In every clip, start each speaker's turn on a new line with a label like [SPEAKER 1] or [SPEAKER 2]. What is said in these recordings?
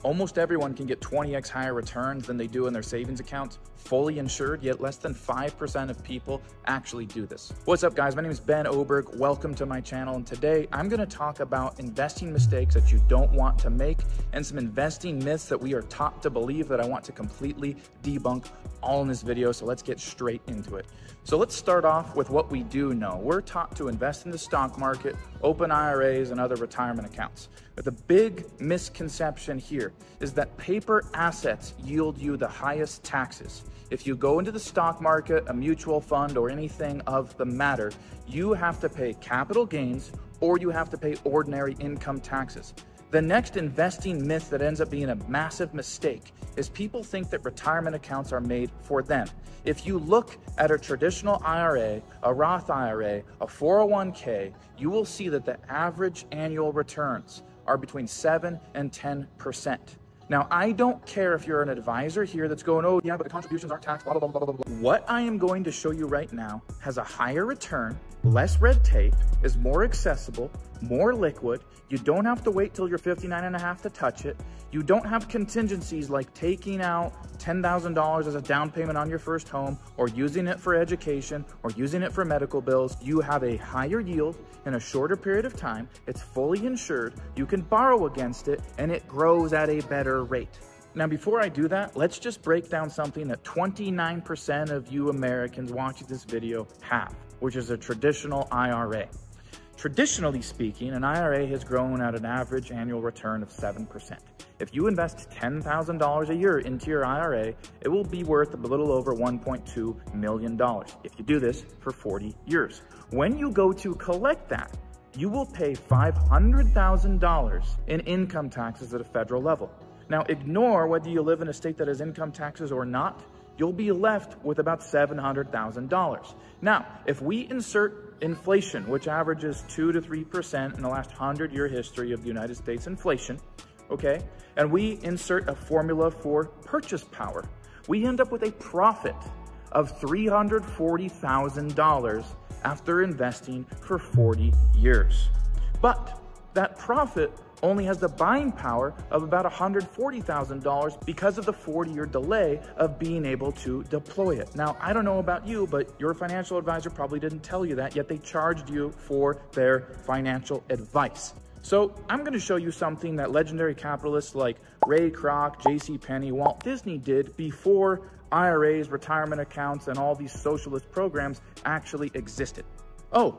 [SPEAKER 1] Almost everyone can get 20x higher returns than they do in their savings accounts, fully insured, yet less than 5% of people actually do this. What's up, guys? My name is Ben Oberg. Welcome to my channel, and today I'm going to talk about investing mistakes that you don't want to make and some investing myths that we are taught to believe that I want to completely debunk all in this video, so let's get straight into it. So let's start off with what we do know. We're taught to invest in the stock market, open IRAs, and other retirement accounts. But the big misconception here is that paper assets yield you the highest taxes. If you go into the stock market, a mutual fund, or anything of the matter, you have to pay capital gains or you have to pay ordinary income taxes. The next investing myth that ends up being a massive mistake is people think that retirement accounts are made for them. If you look at a traditional IRA, a Roth IRA, a 401k, you will see that the average annual returns are between 7 and 10%. Now, I don't care if you're an advisor here that's going, oh yeah, but the contributions aren't taxed, blah, blah, blah, blah, blah. What I am going to show you right now has a higher return, less red tape, is more accessible, more liquid. You don't have to wait till you're 59 and a half to touch it. You don't have contingencies like taking out $10,000 as a down payment on your first home, or using it for education, or using it for medical bills. You have a higher yield in a shorter period of time. It's fully insured. You can borrow against it, and it grows at a better rate. Now, before I do that, let's just break down something that 29% of you Americans watching this video have, which is a traditional IRA. Traditionally speaking, an IRA has grown at an average annual return of 7%. If you invest $10,000 a year into your IRA, it will be worth a little over $1.2 million if you do this for 40 years. When you go to collect that, you will pay $500,000 in income taxes at a federal level. Now, ignore whether you live in a state that has income taxes or not. You'll be left with about $700,000. Now, if we insert inflation, which averages 2 to 3% in the last 100-year history of the United States inflation, okay, and we insert a formula for purchase power, we end up with a profit of $340,000 after investing for 40 years. But that profit only has the buying power of about $140,000 because of the 40-year delay of being able to deploy it. Now, I don't know about you, but your financial advisor probably didn't tell you that, yet they charged you for their financial advice. So I'm going to show you something that legendary capitalists like Ray Kroc, J.C. Penney, Walt Disney did before IRAs, retirement accounts, and all these socialist programs actually existed. Oh,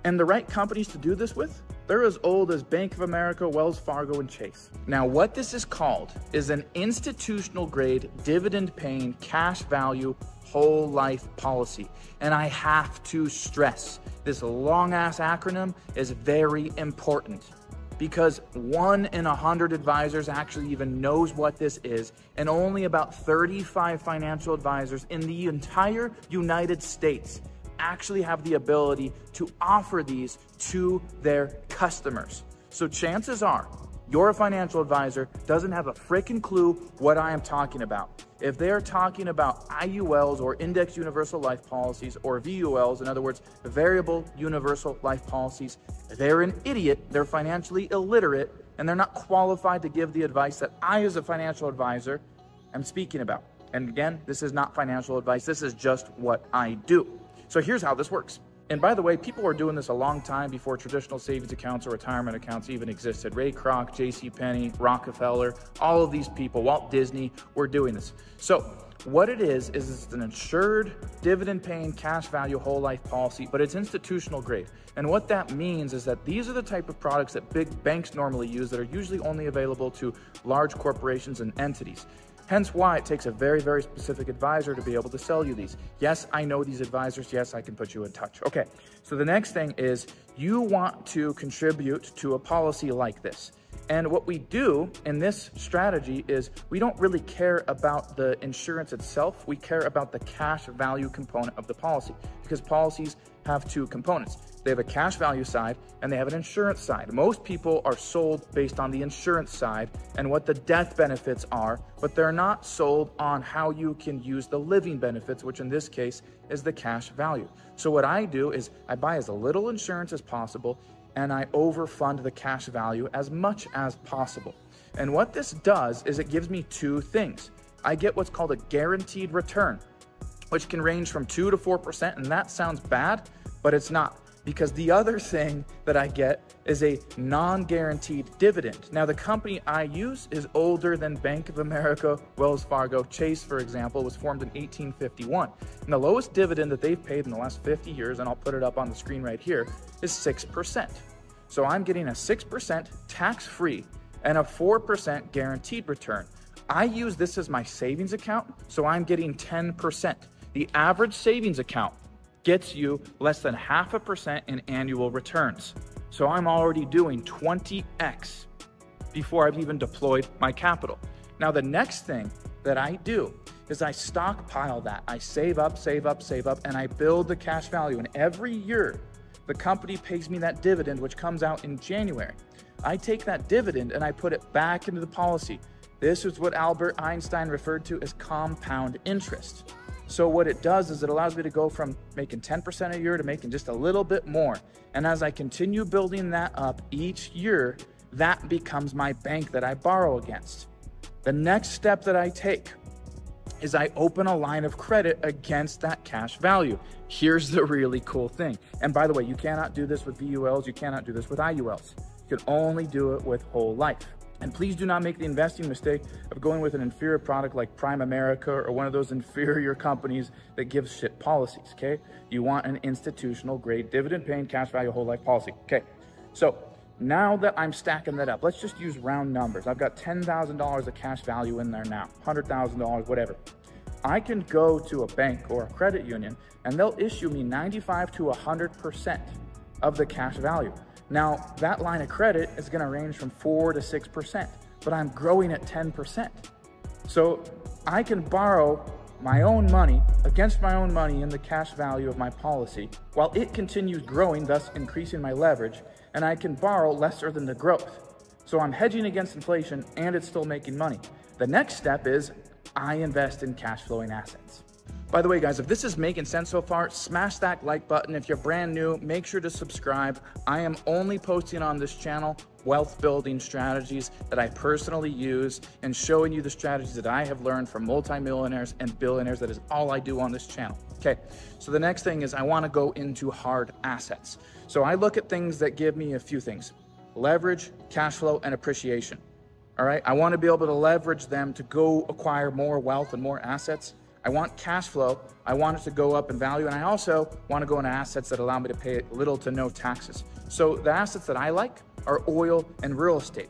[SPEAKER 1] and the right companies to do this with? They're as old as Bank of America, Wells Fargo, and Chase. Now, what this is called is an institutional grade, dividend paying, cash value, whole life policy. And I have to stress, this long ass acronym is very important because 1 in 100 advisors actually even knows what this is, and only about 35 financial advisors in the entire United States actually have the ability to offer these to their customers. So chances are your financial advisor doesn't have a freaking clue what I am talking about. If they're talking about IULs or index universal life policies or VULs, in other words, variable universal life policies, they're an idiot, they're financially illiterate, and they're not qualified to give the advice that I as a financial advisor am speaking about. And again, this is not financial advice, this is just what I do. So here's how this works. And by the way, people were doing this a long time before traditional savings accounts or retirement accounts even existed. Ray Kroc, J.C. Penney, Rockefeller, all of these people, Walt Disney, were doing this. So what it is it's an insured, dividend-paying, cash value, whole life policy, but it's institutional grade. And what that means is that these are the type of products that big banks normally use that are usually only available to large corporations and entities. Hence why it takes a very, very specific advisor to be able to sell you these. Yes, I know these advisors. Yes, I can put you in touch. Okay, so the next thing is you want to contribute to a policy like this. And what we do in this strategy is we don't really care about the insurance itself. We care about the cash value component of the policy, because policies have two components. They have a cash value side and they have an insurance side. Most people are sold based on the insurance side and what the death benefits are, but they're not sold on how you can use the living benefits, which in this case is the cash value. So what I do is I buy as little insurance as possible and I overfund the cash value as much as possible. And what this does is it gives me two things. I get what's called a guaranteed return, which can range from 2 to 4%, and that sounds bad, but it's not. Because the other thing that I get is a non-guaranteed dividend. Now, the company I use is older than Bank of America, Wells Fargo, Chase, for example, was formed in 1851. And the lowest dividend that they've paid in the last 50 years, and I'll put it up on the screen right here, is 6%. So I'm getting a 6% tax-free and a 4% guaranteed return. I use this as my savings account, so I'm getting 10%. The average savings account gets you less than 0.5% in annual returns. So I'm already doing 20x before I've even deployed my capital. Now, the next thing that I do is I stockpile that. I save up, and I build the cash value. And every year, the company pays me that dividend, which comes out in January. I take that dividend and I put it back into the policy. This is what Albert Einstein referred to as compound interest. So what it does is it allows me to go from making 10% a year to making just a little bit more. And as I continue building that up each year, that becomes my bank that I borrow against. The next step that I take is I open a line of credit against that cash value. Here's the really cool thing. And by the way, you cannot do this with VULs. You cannot do this with IULs. You can only do it with whole life. And please do not make the investing mistake of going with an inferior product like Prime America or one of those inferior companies that gives shit policies, okay? You want an institutional grade dividend paying cash value whole life policy, okay? So now that I'm stacking that up, let's just use round numbers. I've got $10,000 of cash value in there now, $100,000, whatever. I can go to a bank or a credit union and they'll issue me 95 to 100% of the cash value. Now, that line of credit is going to range from 4 to 6%, but I'm growing at 10%. So I can borrow my own money against my own money in the cash value of my policy while it continues growing, thus increasing my leverage, and I can borrow lesser than the growth. So I'm hedging against inflation and it's still making money. The next step is I invest in cash flowing assets. By the way, guys, if this is making sense so far, smash that like button. If you're brand new, make sure to subscribe. I am only posting on this channel wealth building strategies that I personally use and showing you the strategies that I have learned from multimillionaires and billionaires. That is all I do on this channel. Okay, so the next thing is I want to go into hard assets. So I look at things that give me a few things: leverage, cash flow, and appreciation. All right, I want to be able to leverage them to go acquire more wealth and more assets. I want cash flow. I want it to go up in value. And I also want to go into assets that allow me to pay little to no taxes. So the assets that I like are oil and real estate.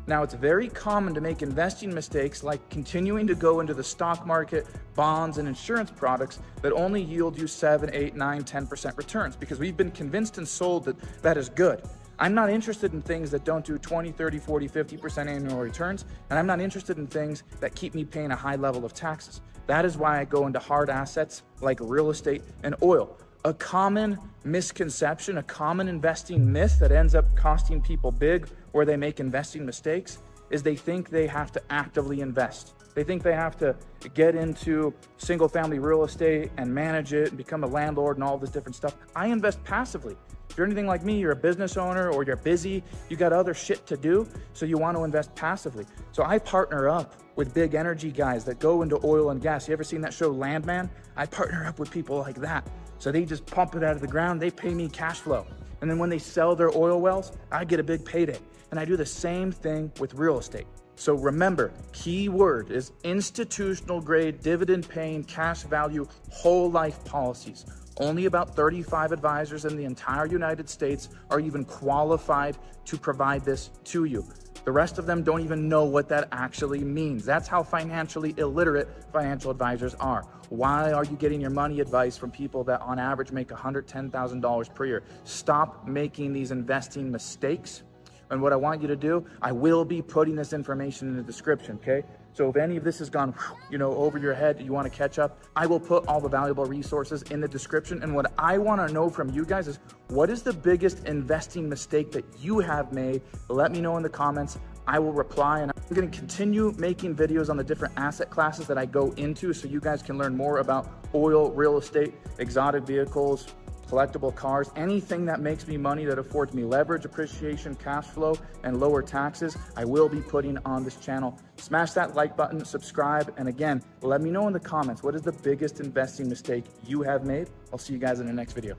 [SPEAKER 1] Now, it's very common to make investing mistakes like continuing to go into the stock market, bonds, and insurance products that only yield you 7, 8, 9, 10% returns because we've been convinced and sold that that is good. I'm not interested in things that don't do 20, 30, 40, 50% annual returns, and I'm not interested in things that keep me paying a high level of taxes. That is why I go into hard assets like real estate and oil. A common misconception, a common investing myth that ends up costing people big where they make investing mistakes is they think they have to actively invest. They think they have to get into single family real estate and manage it and become a landlord and all this different stuff. I invest passively. If you're anything like me, you're a business owner or you're busy, you got other shit to do, so you want to invest passively. So I partner up with big energy guys that go into oil and gas. You ever seen that show Landman? I partner up with people like that. So they just pump it out of the ground, they pay me cash flow. And then when they sell their oil wells, I get a big payday. And I do the same thing with real estate. So remember, key word is institutional grade, dividend paying, cash value, whole life policies. Only about 35 advisors in the entire United States are even qualified to provide this to you. The rest of them don't even know what that actually means. That's how financially illiterate financial advisors are. Why are you getting your money advice from people that on average make $110,000 per year? Stop making these investing mistakes. And what I want you to do, I will be putting this information in the description, okay? So if any of this has gone, over your head, you want to catch up, I will put all the valuable resources in the description. And what I want to know from you guys is, what is the biggest investing mistake that you have made? Let me know in the comments. I will reply, and I'm going to continue making videos on the different asset classes that I go into so you guys can learn more about oil, real estate, exotic vehicles, collectible cars, anything that makes me money, that affords me leverage, appreciation, cash flow, and lower taxes, I will be putting on this channel. Smash that like button, subscribe, and again, let me know in the comments, what is the biggest investing mistake you have made? I'll see you guys in the next video.